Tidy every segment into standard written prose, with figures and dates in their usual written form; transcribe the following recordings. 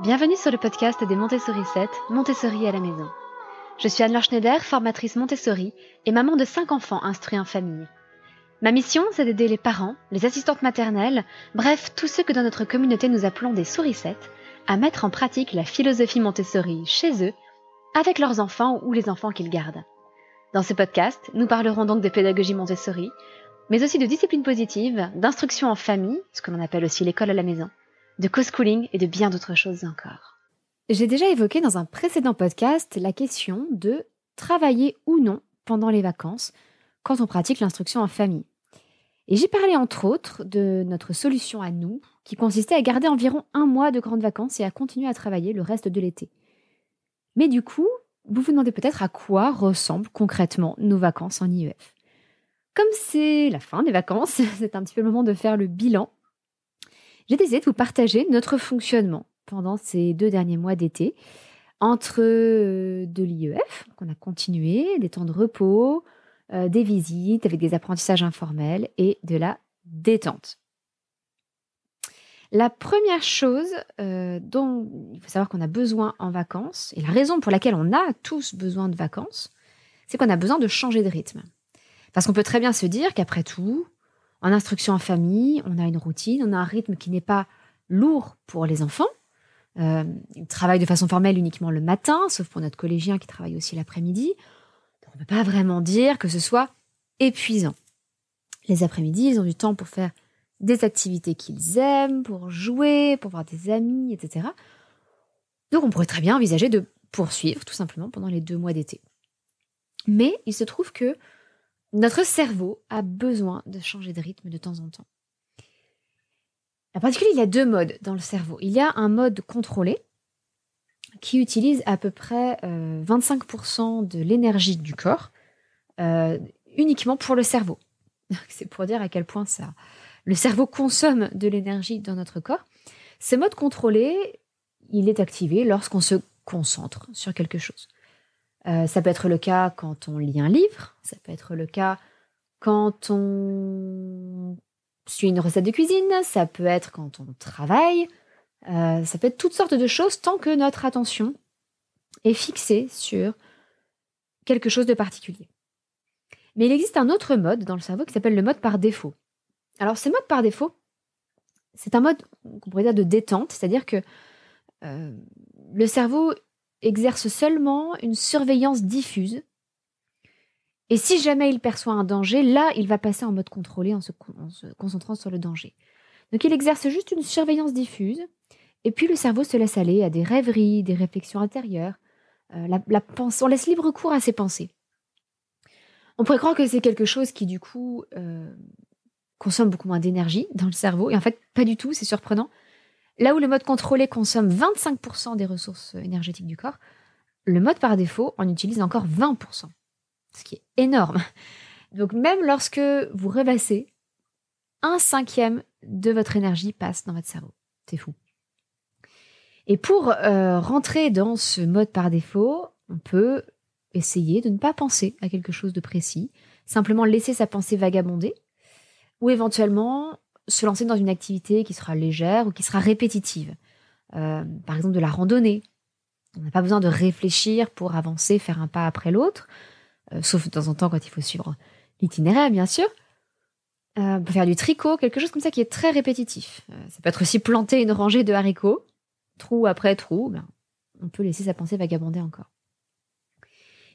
Bienvenue sur le podcast des Montessori 7, Montessori à la maison. Je suis Anne-Laure Schneider, formatrice Montessori et maman de 5 enfants instruits en famille. Ma mission, c'est d'aider les parents, les assistantes maternelles, bref, tous ceux que dans notre communauté nous appelons des souricettes, à mettre en pratique la philosophie Montessori chez eux, avec leurs enfants ou les enfants qu'ils gardent. Dans ce podcast, nous parlerons donc de pédagogie Montessori, mais aussi de discipline positive, d'instruction en famille, ce que l'on appelle aussi l'école à la maison, de co-schooling et de bien d'autres choses encore. J'ai déjà évoqué dans un précédent podcast la question de travailler ou non pendant les vacances quand on pratique l'instruction en famille. Et j'ai parlé entre autres de notre solution à nous, qui consistait à garder environ 1 mois de grandes vacances et à continuer à travailler le reste de l'été. Mais du coup, vous vous demandez peut-être à quoi ressemblent concrètement nos vacances en IEF. Comme c'est la fin des vacances, c'est un petit peu le moment de faire le bilan. J'ai décidé de vous partager notre fonctionnement pendant ces 2 derniers mois d'été, entre de l'IEF, qu'on a continué, des temps de repos, des visites avec des apprentissages informels et de la détente. La première chose dont il faut savoir qu'on a besoin en vacances, et la raison pour laquelle on a tous besoin de vacances, c'est qu'on a besoin de changer de rythme. Parce qu'on peut très bien se dire qu'après tout, en instruction en famille, on a une routine, on a un rythme qui n'est pas lourd pour les enfants. Ils travaillent de façon formelle uniquement le matin, sauf pour notre collégien qui travaille aussi l'après-midi. Donc on ne peut pas vraiment dire que ce soit épuisant. Les après-midi, ils ont du temps pour faire des activités qu'ils aiment, pour jouer, pour voir des amis, etc. Donc on pourrait très bien envisager de poursuivre tout simplement pendant les 2 mois d'été. Mais il se trouve que notre cerveau a besoin de changer de rythme de temps en temps. En particulier, il y a 2 modes dans le cerveau. Il y a un mode contrôlé qui utilise à peu près 25% de l'énergie du corps uniquement pour le cerveau. C'est pour dire à quel point le cerveau consomme de l'énergie dans notre corps. Ce mode contrôlé, il est activé lorsqu'on se concentre sur quelque chose. Ça peut être le cas quand on lit un livre, ça peut être le cas quand on suit une recette de cuisine, ça peut être quand on travaille, ça peut être toutes sortes de choses tant que notre attention est fixée sur quelque chose de particulier. Mais il existe un autre mode dans le cerveau qui s'appelle le mode par défaut. Alors ce mode par défaut, c'est un mode qu'on pourrait dire de détente, c'est-à-dire que le cerveau exerce seulement une surveillance diffuse. Et si jamais il perçoit un danger, là, il va passer en mode contrôlé en se concentrant sur le danger. Donc il exerce juste une surveillance diffuse, et puis le cerveau se laisse aller à des rêveries, des réflexions intérieures. On laisse libre cours à ses pensées. On pourrait croire que c'est quelque chose qui, du coup, consomme beaucoup moins d'énergie dans le cerveau. Et en fait, pas du tout, c'est surprenant. Là où le mode contrôlé consomme 25% des ressources énergétiques du corps, le mode par défaut en utilise encore 20%, ce qui est énorme. Donc même lorsque vous rêvassez, 1/5 de votre énergie passe dans votre cerveau. C'est fou. Et pour rentrer dans ce mode par défaut, on peut essayer de ne pas penser à quelque chose de précis, simplement laisser sa pensée vagabonder, ou éventuellement se lancer dans une activité qui sera légère ou qui sera répétitive. Par exemple de la randonnée. On n'a pas besoin de réfléchir pour avancer, faire un pas après l'autre, sauf de temps en temps quand il faut suivre l'itinéraire, bien sûr. On peut faire du tricot, quelque chose comme ça qui est très répétitif. Ça peut être aussi planter une rangée de haricots, trou après trou, on peut laisser sa pensée vagabonder encore.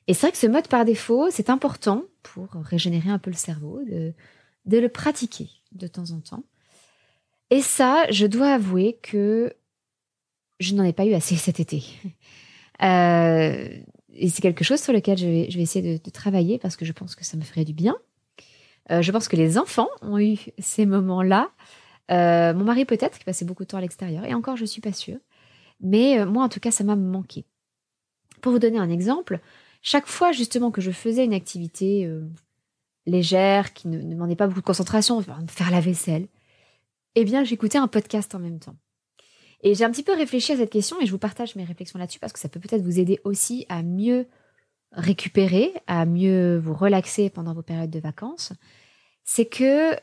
Et c'est vrai que ce mode par défaut, c'est important pour régénérer un peu le cerveau, de le pratiquer de temps en temps. Et ça, je dois avouer que je n'en ai pas eu assez cet été. Et c'est quelque chose sur lequel je vais essayer de travailler parce que je pense que ça me ferait du bien. Je pense que les enfants ont eu ces moments-là. Mon mari peut-être, qui passait beaucoup de temps à l'extérieur. Et encore, je ne suis pas sûre. Mais moi, en tout cas, ça m'a manqué. Pour vous donner un exemple, chaque fois justement que je faisais une activité légère, qui ne demandait pas beaucoup de concentration, faire la vaisselle, eh bien, j'écoutais un podcast en même temps. Et j'ai un petit peu réfléchi à cette question et je vous partage mes réflexions là-dessus parce que ça peut peut-être vous aider aussi à mieux récupérer, à mieux vous relaxer pendant vos périodes de vacances. C'est que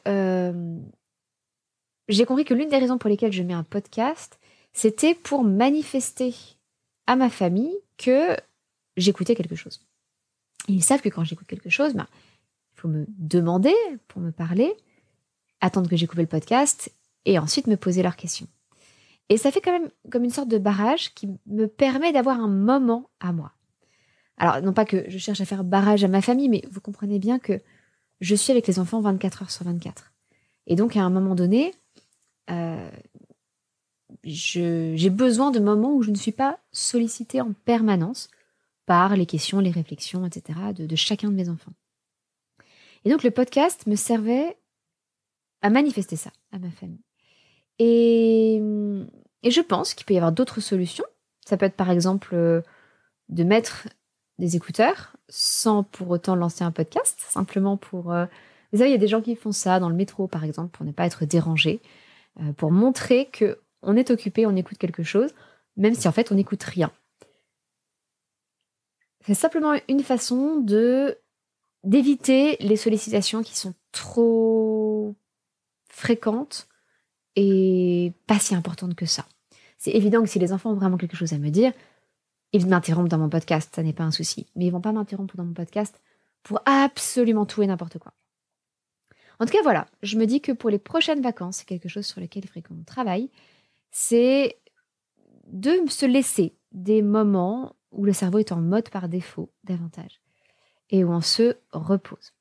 j'ai compris que l'une des raisons pour lesquelles je mets un podcast, C'était pour manifester à ma famille que j'écoutais quelque chose. Et ils savent que quand j'écoute quelque chose, il faut me demander pour me parler, attendre que j'ai coupé le podcast et ensuite me poser leurs questions. Et ça fait quand même comme une sorte de barrage qui me permet d'avoir un moment à moi. Alors, non pas que je cherche à faire barrage à ma famille, mais vous comprenez bien que je suis avec les enfants 24 heures sur 24. Et donc, à un moment donné, j'ai besoin de moments où je ne suis pas sollicitée en permanence par les questions, les réflexions, etc. de chacun de mes enfants. Et donc, le podcast me servait à manifester ça à ma famille. Et je pense qu'il peut y avoir d'autres solutions. Ça peut être par exemple de mettre des écouteurs sans pour autant lancer un podcast, simplement pour... Vous savez, il y a des gens qui font ça dans le métro, par exemple, pour ne pas être dérangés, pour montrer qu'on est occupé, on écoute quelque chose, même si en fait on n'écoute rien. C'est simplement une façon d'éviter les sollicitations qui sont trop fréquentes et pas si importantes que ça. C'est évident que si les enfants ont vraiment quelque chose à me dire, ils m'interrompent dans mon podcast, ça n'est pas un souci. Mais ils vont pas m'interrompre dans mon podcast pour absolument tout et n'importe quoi. En tout cas, voilà, je me dis que pour les prochaines vacances, c'est quelque chose sur lequel il faudrait qu'on travaille, c'est de se laisser des moments où le cerveau est en mode par défaut davantage et où on se repose.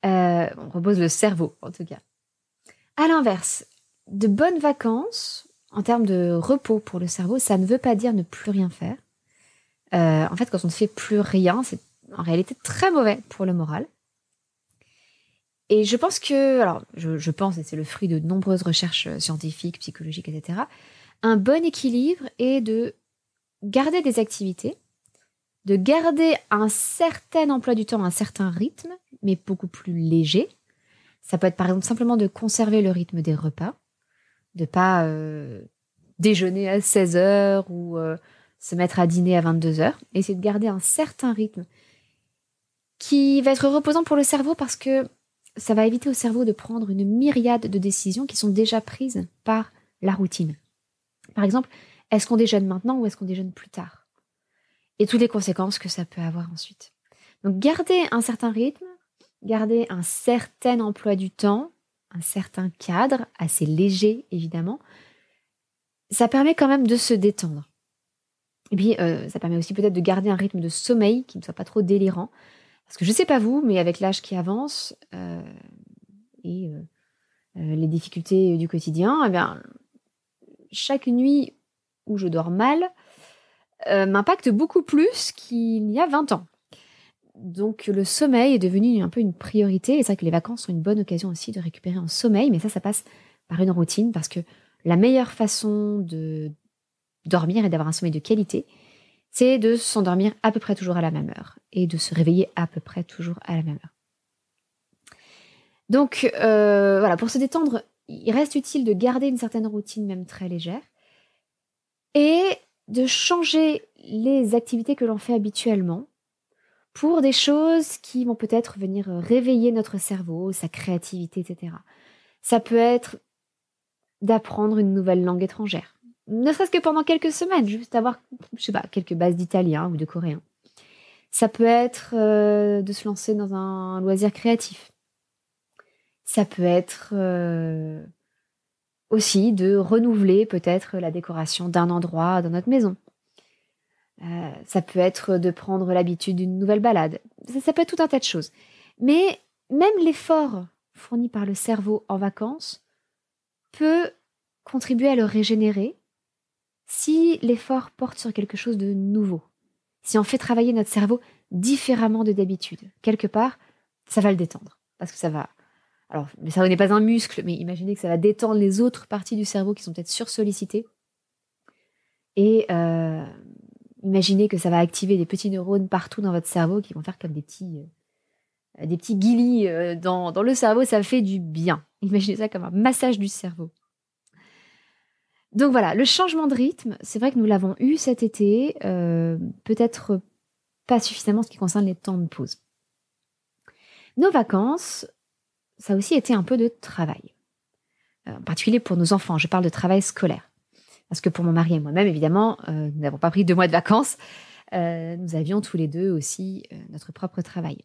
On repose le cerveau, en tout cas. À l'inverse, de bonnes vacances, en termes de repos pour le cerveau, ça ne veut pas dire ne plus rien faire. En fait, quand on ne fait plus rien, c'est en réalité très mauvais pour le moral. Et je pense que, alors je pense, et c'est le fruit de nombreuses recherches scientifiques, psychologiques, etc., un bon équilibre est de garder des activités, de garder un certain emploi du temps, un certain rythme, mais beaucoup plus léger. Ça peut être par exemple simplement de conserver le rythme des repas, de pas déjeuner à 16 heures ou se mettre à dîner à 22 heures, et essayer de garder un certain rythme qui va être reposant pour le cerveau parce que ça va éviter au cerveau de prendre une myriade de décisions qui sont déjà prises par la routine. Par exemple, est-ce qu'on déjeune maintenant ou est-ce qu'on déjeune plus tard? Et toutes les conséquences que ça peut avoir ensuite. Donc garder un certain rythme, garder un certain emploi du temps, un certain cadre, assez léger évidemment, ça permet quand même de se détendre. Et puis ça permet aussi peut-être de garder un rythme de sommeil qui ne soit pas trop délirant. Parce que je ne sais pas vous, mais avec l'âge qui avance et les difficultés du quotidien, eh bien, chaque nuit où je dors mal m'impacte beaucoup plus qu'il y a 20 ans. Donc le sommeil est devenu un peu une priorité. Et c'est vrai que les vacances sont une bonne occasion aussi de récupérer en sommeil. Mais ça passe par une routine parce que la meilleure façon de dormir et d'avoir un sommeil de qualité, c'est de s'endormir à peu près toujours à la même heure et de se réveiller à peu près toujours à la même heure. Donc voilà, pour se détendre, il reste utile de garder une certaine routine, même très légère, et de changer les activités que l'on fait habituellement pour des choses qui vont peut-être venir réveiller notre cerveau, sa créativité, etc. Ça peut être d'apprendre une nouvelle langue étrangère. Ne serait-ce que pendant quelques semaines, juste avoir, je sais pas, quelques bases d'italien ou de coréen. Ça peut être de se lancer dans un loisir créatif. Ça peut être aussi de renouveler peut-être la décoration d'un endroit dans notre maison. Ça peut être de prendre l'habitude d'une nouvelle balade. Ça peut être tout un tas de choses. Mais même l'effort fourni par le cerveau en vacances peut contribuer à le régénérer si l'effort porte sur quelque chose de nouveau, si on fait travailler notre cerveau différemment de d'habitude, quelque part, ça va le détendre. Parce que ça va... Alors, le cerveau n'est pas un muscle, mais imaginez que ça va détendre les autres parties du cerveau qui sont peut-être sursollicitées. Et imaginez que ça va activer des petits neurones partout dans votre cerveau qui vont faire comme des petits guilis dans le cerveau. Ça fait du bien. Imaginez ça comme un massage du cerveau. Donc voilà, le changement de rythme, c'est vrai que nous l'avons eu cet été, peut-être pas suffisamment en ce qui concerne les temps de pause. Nos vacances, ça a aussi été un peu de travail, en particulier pour nos enfants, je parle de travail scolaire. Parce que pour mon mari et moi-même, évidemment, nous n'avons pas pris 2 mois de vacances. Nous avions tous les deux aussi notre propre travail.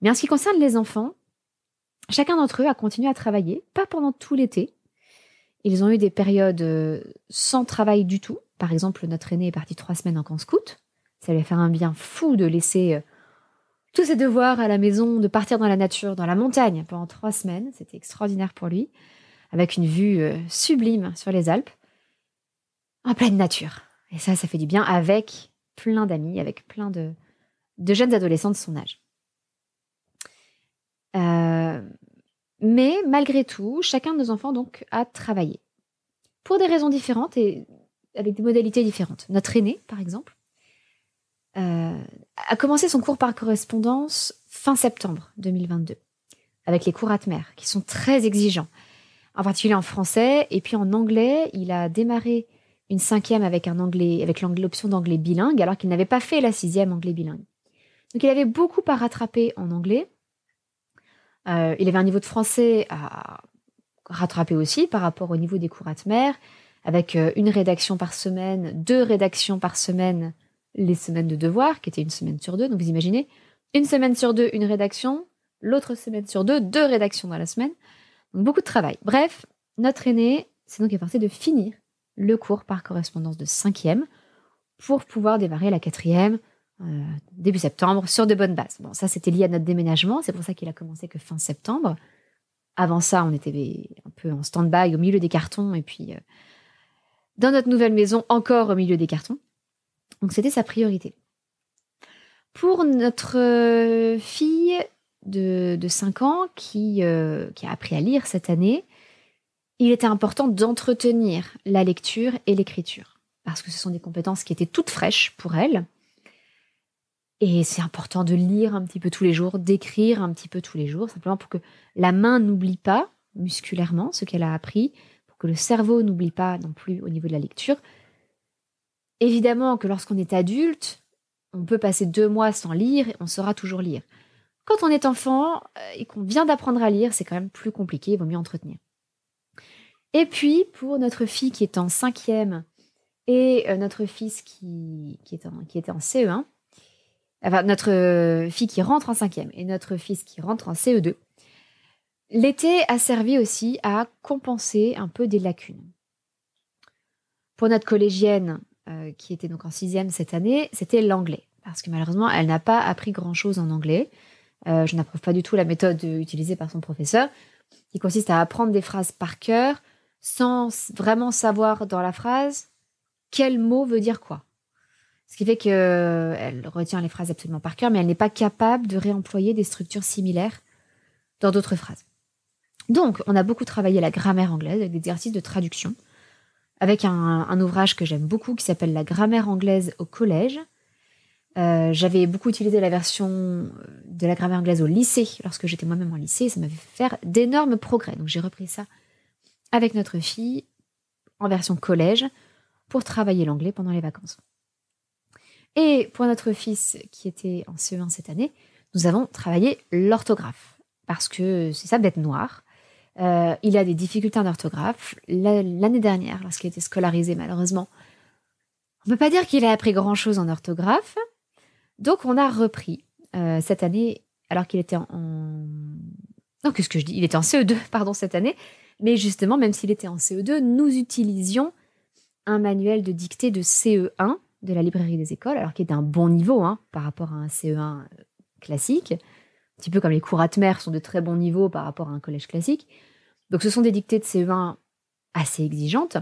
Mais en ce qui concerne les enfants, chacun d'entre eux a continué à travailler, pas pendant tout l'été. Ils ont eu des périodes sans travail du tout. Par exemple, notre aîné est parti 3 semaines en camp scout. Ça lui a fait un bien fou de laisser tous ses devoirs à la maison, de partir dans la nature, dans la montagne pendant 3 semaines. C'était extraordinaire pour lui, avec une vue sublime sur les Alpes, en pleine nature. Et ça fait du bien avec plein d'amis, avec plein de jeunes adolescents de son âge. Mais malgré tout, chacun de nos enfants donc a travaillé. Pour des raisons différentes et avec des modalités différentes. Notre aîné, par exemple, a commencé son cours par correspondance fin septembre 2022, avec les cours Atmer, qui sont très exigeants, en particulier en français, et puis en anglais, il a démarré une 5e avec l'option d'anglais bilingue, alors qu'il n'avait pas fait la 6e anglais bilingue. Donc il avait beaucoup à rattraper en anglais. Il avait un niveau de français à rattraper aussi par rapport au niveau des cours Atmer, avec une rédaction par semaine, 2 rédactions par semaine, les semaines de devoirs, qui étaient une semaine sur 2. Donc vous imaginez, une semaine sur 2, une rédaction, l'autre semaine sur 2, 2 rédactions dans la semaine. Donc beaucoup de travail. Bref, notre aîné s'est donc efforcé de finir le cours par correspondance de 5e pour pouvoir démarrer la 4e début septembre sur de bonnes bases. Bon, ça c'était lié à notre déménagement, c'est pour ça qu'il a commencé que fin septembre. Avant ça, on était un peu en stand-by au milieu des cartons et puis dans notre nouvelle maison, encore au milieu des cartons. Donc c'était sa priorité. Pour notre fille de 5 ans qui a appris à lire cette année, il était important d'entretenir la lecture et l'écriture, parce que ce sont des compétences qui étaient toutes fraîches pour elle. Et c'est important de lire un petit peu tous les jours, d'écrire un petit peu tous les jours, simplement pour que la main n'oublie pas musculairement ce qu'elle a appris, pour que le cerveau n'oublie pas non plus au niveau de la lecture. Évidemment que lorsqu'on est adulte, on peut passer 2 mois sans lire et on saura toujours lire. Quand on est enfant et qu'on vient d'apprendre à lire, c'est quand même plus compliqué, il vaut mieux entretenir. Et puis, pour notre fille qui est en 5e et notre fils qui était en CE1, enfin, notre fille qui rentre en 5e et notre fils qui rentre en CE2, l'été a servi aussi à compenser un peu des lacunes. Pour notre collégienne, qui était donc en 6e cette année, c'était l'anglais. Parce que malheureusement, elle n'a pas appris grand-chose en anglais. Je n'approuve pas du tout la méthode utilisée par son professeur, qui consiste à apprendre des phrases par cœur, sans vraiment savoir dans la phrase quel mot veut dire quoi. Ce qui fait qu'elle retient les phrases absolument par cœur, mais elle n'est pas capable de réemployer des structures similaires dans d'autres phrases. Donc, on a beaucoup travaillé la grammaire anglaise avec des exercices de traduction, avec un ouvrage que j'aime beaucoup qui s'appelle La grammaire anglaise au collège. J'avais beaucoup utilisé la version de la grammaire anglaise au lycée, lorsque j'étais moi-même en lycée, et ça m'avait fait faire d'énormes progrès. Donc, j'ai repris ça avec notre fille en version collège pour travailler l'anglais pendant les vacances. Et pour notre fils qui était en CE1 cette année, nous avons travaillé l'orthographe. Parce que c'est sa bête noire. Il a des difficultés en orthographe. L'année dernière, lorsqu'il était scolarisé, malheureusement, on ne peut pas dire qu'il a appris grand-chose en orthographe. Donc, on a repris cette année, alors qu'il était Non, qu'est-ce que je dis ? Il était en CE2, pardon, cette année. Mais justement, même s'il était en CE2, nous utilisions un manuel de dictée de CE1 de la librairie des écoles, alors qu'il est d'un bon niveau par rapport à un CE1 classique. Un petit peu comme les cours Atmer sont de très bon niveau par rapport à un collège classique. Donc ce sont des dictées de CE1 assez exigeantes,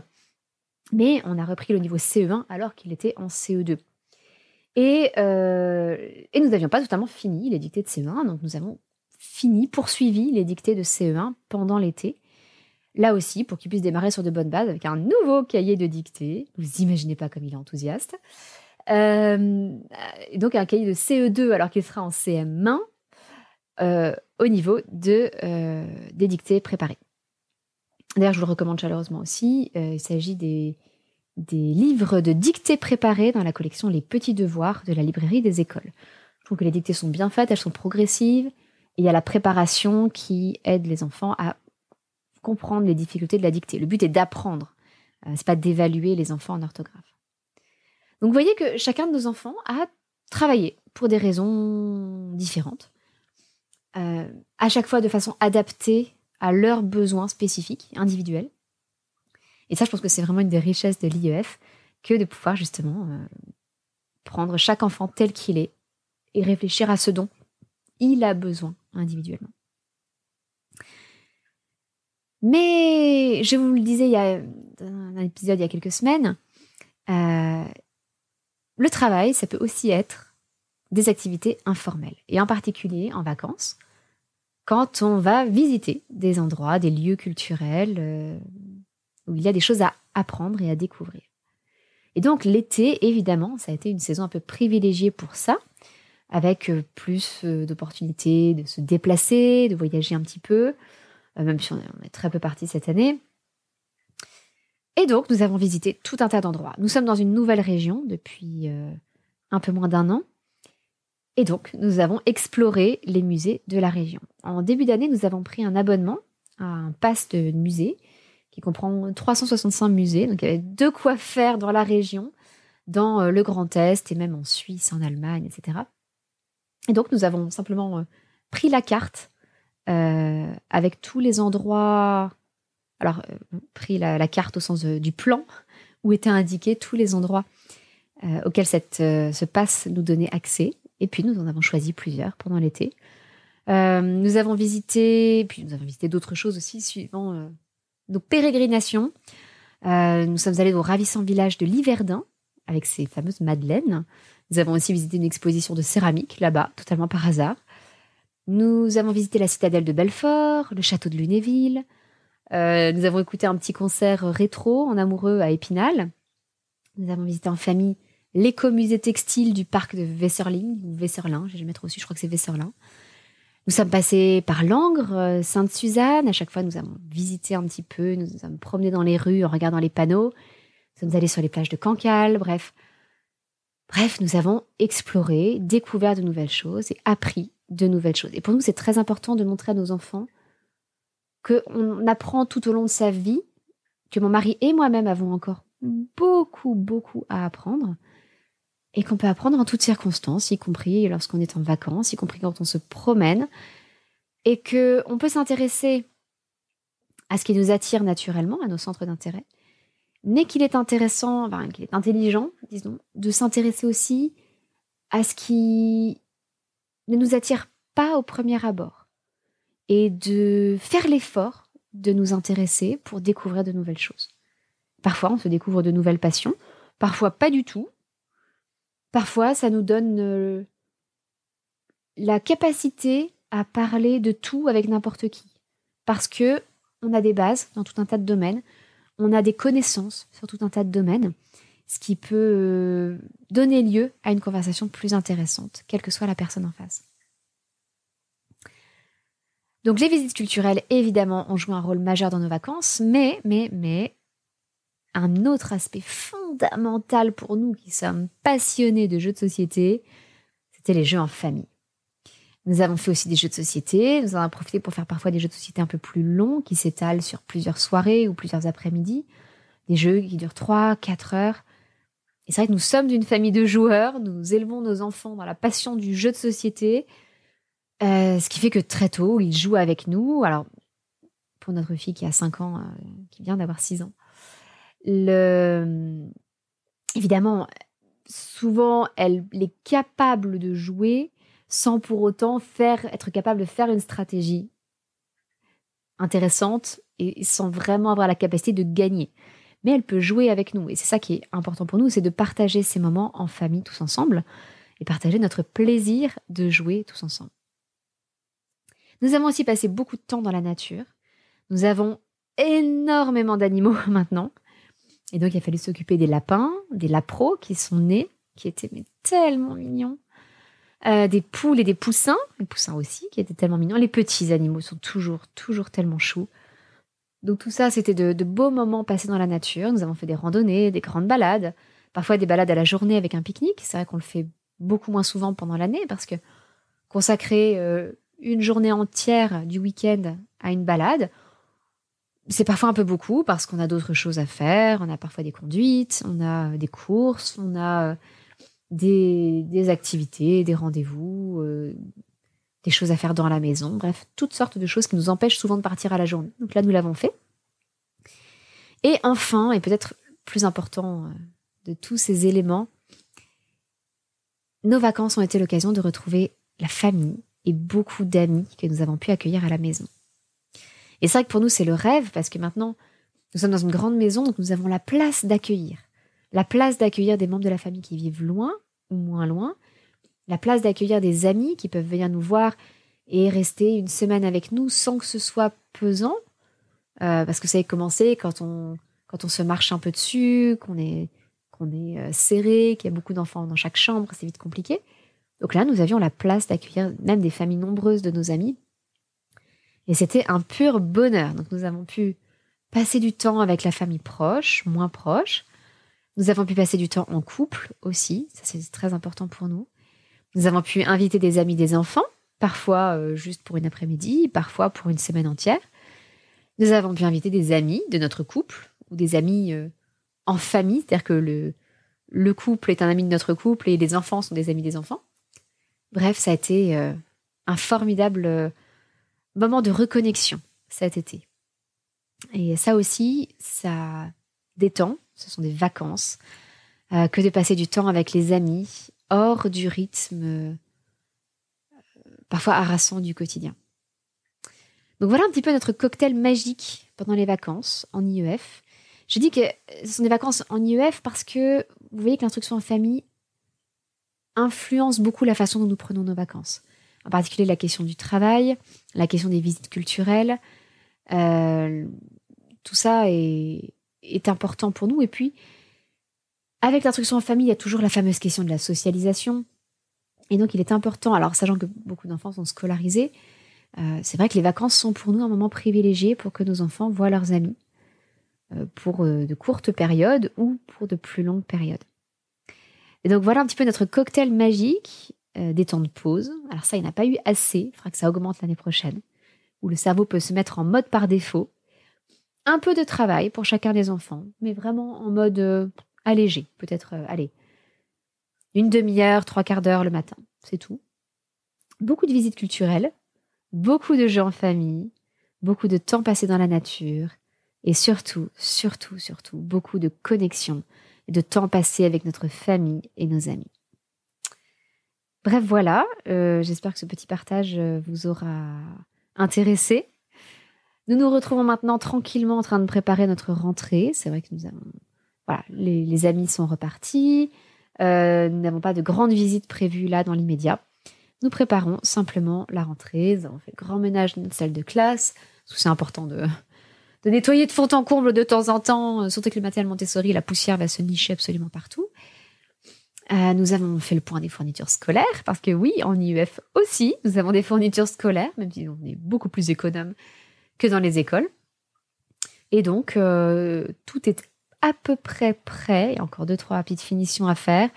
mais on a repris le niveau CE1 alors qu'il était en CE2. Et nous n'avions pas totalement fini les dictées de CE1, donc nous avons poursuivi les dictées de CE1 pendant l'été. Là aussi, pour qu'il puisse démarrer sur de bonnes bases avec un nouveau cahier de dictée. Vous imaginez pas comme il est enthousiaste. Et donc un cahier de CE2 alors qu'il sera en CM1 au niveau des dictées préparées. D'ailleurs, je vous le recommande chaleureusement aussi. Il s'agit des livres de dictées préparées dans la collection Les Petits Devoirs de la librairie des écoles. Je trouve que les dictées sont bien faites, elles sont progressives. Et il y a la préparation qui aide les enfants à comprendre les difficultés de la dictée. Le but est d'apprendre C'est pas d'évaluer les enfants en orthographe. Donc, vous voyez que chacun de nos enfants a travaillé pour des raisons différentes, à chaque fois de façon adaptée à leurs besoins spécifiques, individuels. Et ça, je pense que c'est vraiment une des richesses de l'IEF, que de pouvoir justement prendre chaque enfant tel qu'il est et réfléchir à ce dont il a besoin individuellement. Mais, je vous le disais il y a un épisode il y a quelques semaines, le travail, ça peut aussi être des activités informelles. Et en particulier en vacances, quand on va visiter des endroits, des lieux culturels où il y a des choses à apprendre et à découvrir. Et donc l'été, évidemment, ça a été une saison un peu privilégiée pour ça, avec plus d'opportunités de se déplacer, de voyager un petit peu, même si on est très peu partis cette année. Et donc, nous avons visité tout un tas d'endroits. Nous sommes dans une nouvelle région depuis un peu moins d'1 an. Et donc, nous avons exploré les musées de la région. En début d'année, nous avons pris un abonnement à un pass de musée qui comprend 365 musées. Donc, il y avait de quoi faire dans la région, dans le Grand Est et même en Suisse, en Allemagne, etc. Et donc, nous avons simplement pris la carte avec tous les endroits... Alors, pris la carte au sens du plan, où étaient indiqués tous les endroits auxquels ce pass nous donnait accès. Et puis, nous en avons choisi plusieurs pendant l'été. Nous avons visité d'autres choses aussi, suivant nos pérégrinations. Nous sommes allés au ravissant village de Liverdun, avec ses fameuses madeleines. Nous avons aussi visité une exposition de céramique, là-bas, totalement par hasard. Nous avons visité la citadelle de Belfort, le château de Lunéville. Nous avons écouté un petit concert rétro en amoureux à Épinal. Nous avons visité en famille l'écomusée textile du parc de Vesserling, ou Vesserlin, j'ai jamais trop su, je crois que c'est Vesserlin. Nous sommes passés par Langres, Sainte-Suzanne. À chaque fois, nous avons visité un petit peu, nous nous sommes promenés dans les rues en regardant les panneaux. Nous sommes allés sur les plages de Cancale, bref, nous avons exploré, découvert de nouvelles choses et appris de nouvelles choses. Et pour nous, c'est très important de montrer à nos enfants qu'on apprend tout au long de sa vie, que mon mari et moi-même avons encore beaucoup, beaucoup à apprendre, et qu'on peut apprendre en toutes circonstances, y compris lorsqu'on est en vacances, y compris quand on se promène, et qu'on peut s'intéresser à ce qui nous attire naturellement, à nos centres d'intérêt, mais qu'il est intéressant, qu'il est intelligent, disons, de s'intéresser aussi à ce qui ne nous attire pas au premier abord, et de faire l'effort de nous intéresser pour découvrir de nouvelles choses. Parfois, on se découvre de nouvelles passions, parfois pas du tout. Parfois, ça nous donne la capacité à parler de tout avec n'importe qui. Parce que on a des bases dans tout un tas de domaines, on a des connaissances sur tout un tas de domaines, ce qui peut donner lieu à une conversation plus intéressante, quelle que soit la personne en face. Donc les visites culturelles, évidemment, ont joué un rôle majeur dans nos vacances, mais un autre aspect fondamental pour nous qui sommes passionnés de jeux de société, c'était les jeux en famille. Nous avons fait aussi des jeux de société, nous en avons profité pour faire parfois des jeux de société un peu plus longs, qui s'étalent sur plusieurs soirées ou plusieurs après-midi, des jeux qui durent 3-4 heures. Et c'est vrai que nous sommes d'une famille de joueurs, nous élevons nos enfants dans la passion du jeu de société, ce qui fait que très tôt, ils jouent avec nous. Alors, pour notre fille qui a 5 ans, qui vient d'avoir 6 ans, évidemment, souvent, elle est capable de jouer sans pour autant être capable de faire une stratégie intéressante et sans vraiment avoir la capacité de gagner. Mais elle peut jouer avec nous. Et c'est ça qui est important pour nous, c'est de partager ces moments en famille tous ensemble et partager notre plaisir de jouer tous ensemble. Nous avons aussi passé beaucoup de temps dans la nature. Nous avons énormément d'animaux maintenant. Et donc, il a fallu s'occuper des lapins, des lapreaux qui sont nés, qui étaient tellement mignons. Des poules et des poussins, les poussins aussi, qui étaient tellement mignons. Les petits animaux sont toujours tellement choux. Donc tout ça, c'était de beaux moments passés dans la nature. Nous avons fait des randonnées, des grandes balades, parfois des balades à la journée avec un pique-nique. C'est vrai qu'on le fait beaucoup moins souvent pendant l'année parce que consacrer une journée entière du week-end à une balade, C'est parfois un peu beaucoup parce qu'on a d'autres choses à faire. On a parfois des conduites, on a des courses, on a des activités, des rendez-vous, des choses à faire dans la maison. Bref, toutes sortes de choses qui nous empêchent souvent de partir à la journée. Donc là, nous l'avons fait. Et enfin, et peut-être plus important de tous ces éléments, nos vacances ont été l'occasion de retrouver la famille et beaucoup d'amis que nous avons pu accueillir à la maison. Et c'est vrai que pour nous, c'est le rêve, parce que maintenant, nous sommes dans une grande maison, donc nous avons la place d'accueillir. La place d'accueillir des membres de la famille qui vivent loin ou moins loin. La place d'accueillir des amis qui peuvent venir nous voir et rester une semaine avec nous sans que ce soit pesant. Parce que ça a commencé quand on se marche un peu dessus, qu'on est serré, qu'il y a beaucoup d'enfants dans chaque chambre, c'est vite compliqué. Donc là, nous avions la place d'accueillir même des familles nombreuses de nos amis. Et c'était un pur bonheur. Donc nous avons pu passer du temps avec la famille proche, moins proche. Nous avons pu passer du temps en couple aussi. Ça, c'est très important pour nous. Nous avons pu inviter des amis des enfants, parfois juste pour une après-midi, parfois pour une semaine entière. Nous avons pu inviter des amis de notre couple ou des amis en famille, c'est-à-dire que le couple est un ami de notre couple et les enfants sont des amis des enfants. Bref, ça a été un formidable moment de reconnexion cet été. Et ça aussi, ça détend, ce sont des vacances, que de passer du temps avec les amis, hors du rythme parfois harassant du quotidien. Donc voilà un petit peu notre cocktail magique pendant les vacances en IEF. Je dis que ce sont des vacances en IEF parce que vous voyez que l'instruction en famille influence beaucoup la façon dont nous prenons nos vacances. En particulier la question du travail, la question des visites culturelles. Tout ça est important pour nous. Et puis, avec l'instruction en famille, il y a toujours la fameuse question de la socialisation. Et donc, il est important, alors sachant que beaucoup d'enfants sont scolarisés, c'est vrai que les vacances sont pour nous un moment privilégié pour que nos enfants voient leurs amis pour de courtes périodes ou pour de plus longues périodes. Et donc, voilà un petit peu notre cocktail magique des temps de pause. Alors ça, il n'y en a pas eu assez. Il faudra que ça augmente l'année prochaine, où le cerveau peut se mettre en mode par défaut. Un peu de travail pour chacun des enfants, mais vraiment en mode allégé. Peut-être, une demi-heure, 3/4 d'heure le matin. C'est tout. Beaucoup de visites culturelles, beaucoup de jeux en famille, beaucoup de temps passé dans la nature et surtout, beaucoup de connexion et de temps passé avec notre famille et nos amis. Bref, voilà, j'espère que ce petit partage vous aura intéressé. Nous nous retrouvons maintenant tranquillement en train de préparer notre rentrée. C'est vrai que nous avons... Voilà, les amis sont repartis. Nous n'avons pas de grandes visites prévues là dans l'immédiat. Nous préparons simplement la rentrée. Nous avons fait le grand ménage de notre salle de classe. Parce que c'est important de nettoyer de fond en comble de temps en temps. Surtout que le matériel Montessori, la poussière va se nicher absolument partout. Nous avons fait le point des fournitures scolaires. Parce que oui, en IEF aussi, nous avons des fournitures scolaires, même si on est beaucoup plus économe que dans les écoles. Et donc, tout est à peu près prêt. Il y a encore 2-3 petites finitions à faire.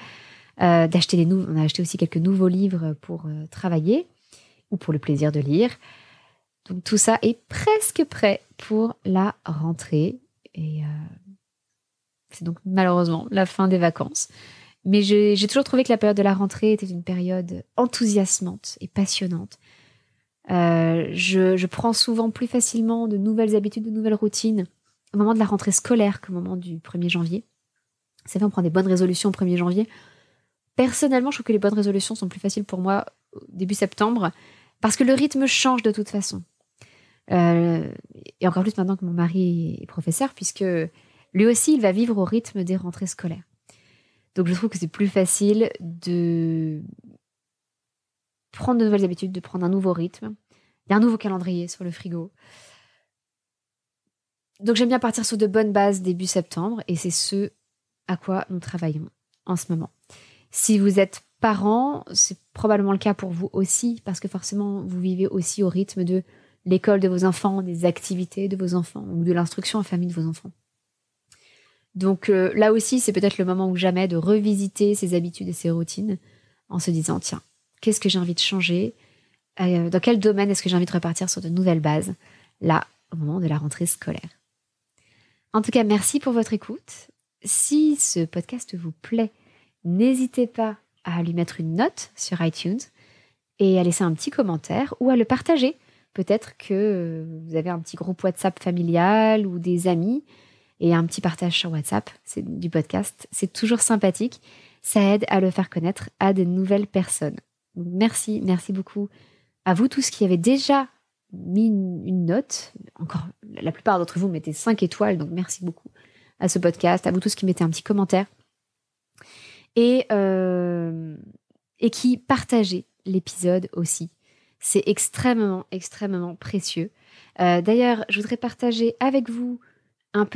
On a acheté aussi quelques nouveaux livres pour travailler ou pour le plaisir de lire. Donc, tout ça est presque prêt pour la rentrée. Et c'est donc malheureusement la fin des vacances. Mais j'ai toujours trouvé que la période de la rentrée était une période enthousiasmante et passionnante. Je prends souvent plus facilement de nouvelles habitudes, de nouvelles routines au moment de la rentrée scolaire qu'au moment du 1er janvier. C'est vrai, on prend des bonnes résolutions au 1er janvier. Personnellement, je trouve que les bonnes résolutions sont plus faciles pour moi au début septembre parce que le rythme change de toute façon. Et encore plus maintenant que mon mari est professeur, puisque lui aussi, il va vivre au rythme des rentrées scolaires. Donc, je trouve que c'est plus facile de prendre de nouvelles habitudes, de prendre un nouveau rythme. Il y a un nouveau calendrier sur le frigo. Donc, j'aime bien partir sur de bonnes bases début septembre, et c'est ce à quoi nous travaillons en ce moment. Si vous êtes parent, c'est probablement le cas pour vous aussi, parce que forcément, vous vivez aussi au rythme de l'école de vos enfants, des activités de vos enfants, ou de l'instruction en famille de vos enfants. Donc là aussi, c'est peut-être le moment ou jamais de revisiter ses habitudes et ses routines en se disant, tiens, qu'est-ce que j'ai envie de changer ? Dans quel domaine est-ce que j'ai envie de repartir sur de nouvelles bases, là, au moment de la rentrée scolaire ? En tout cas, merci pour votre écoute. Si ce podcast vous plaît, n'hésitez pas à lui mettre une note sur iTunes et à laisser un petit commentaire ou à le partager. Peut-être que vous avez un petit groupe WhatsApp familial ou des amis et un petit partage sur WhatsApp du podcast. C'est toujours sympathique. Ça aide à le faire connaître à de nouvelles personnes. Donc merci beaucoup à vous tous qui avez déjà mis une note. Encore, la plupart d'entre vous mettez 5 étoiles, donc merci beaucoup à ce podcast, à vous tous qui mettez un petit commentaire et qui partagez l'épisode aussi. C'est extrêmement précieux. D'ailleurs, je voudrais partager avec vous un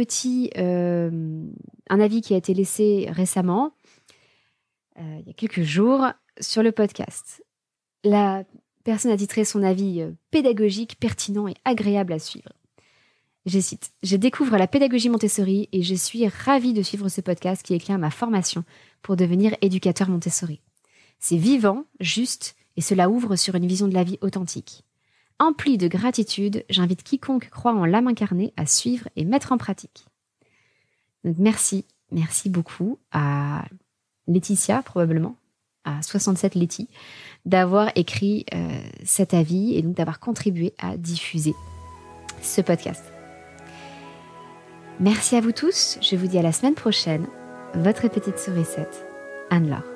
avis qui a été laissé récemment, il y a quelques jours, sur le podcast. La personne a titré son avis pédagogique, pertinent et agréable à suivre. Je cite: « Je découvre la pédagogie Montessori et je suis ravie de suivre ce podcast qui éclaire ma formation pour devenir éducateur Montessori. C'est vivant, juste et cela ouvre sur une vision de la vie authentique. Empli de gratitude, j'invite quiconque croit en l'âme incarnée à suivre et mettre en pratique. » Donc merci beaucoup à Laetitia, probablement, à 67 Letty, d'avoir écrit cet avis et donc d'avoir contribué à diffuser ce podcast. Merci à vous tous, je vous dis à la semaine prochaine. Votre petite sourisette, Anne-Laure.